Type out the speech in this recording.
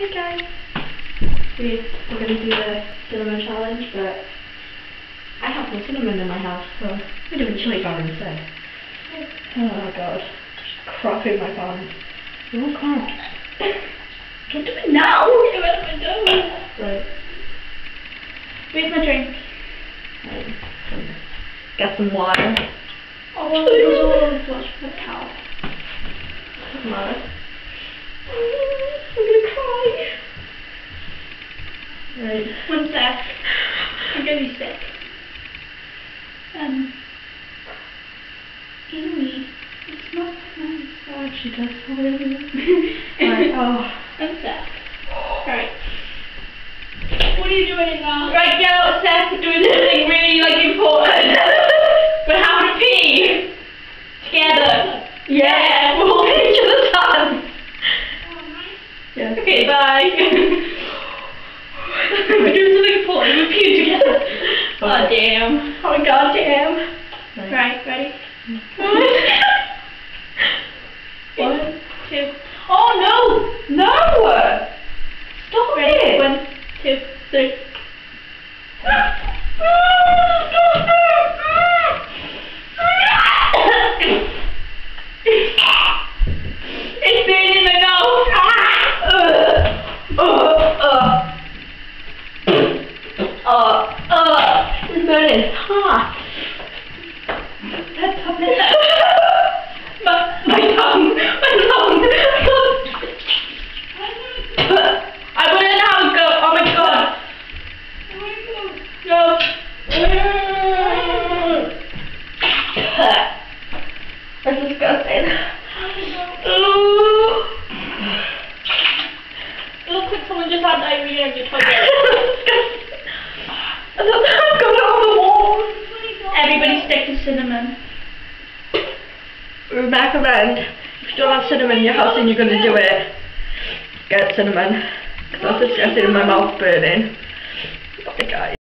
Hey guys, we're going to do the cinnamon challenge, but I have no cinnamon in my house, so we're doing chili powder instead. Oh god, just cropping my pants. Oh god. Don't do it now! Get out of my nose! Right. Where's my drink? Right. Got some water. Oh, there's all over the floor. Let's cow. Doesn't matter. I'm gonna cry. Right. 1 sec. I'm gonna be sick. Amy, it's not nice. Oh, she does already. Right, oh. 1 sec. Right. What are you doing now? Right now, Seth doing something really important. We're having a pee together. Yeah, we're holding each other's hands. Yeah. Okay, bye. We're doing something important. We're peeing together. Oh damn. Oh my god damn. Right, ready? 1, 2. Oh no! No! Stop it! 1, 2, 3. It's burning in my mouth. It's burning hot. That's happening. My tongue. I wouldn't have a go. Oh my god. No. That's disgusting. It looks like someone just had diarrhea in your toilet. I thought that was coming off the wall. Everybody stick to cinnamon. Rebecca recommend, if you don't have cinnamon in your house and you're going to do it, get cinnamon. Because that's disgusting in my mouth burning. Bye guys.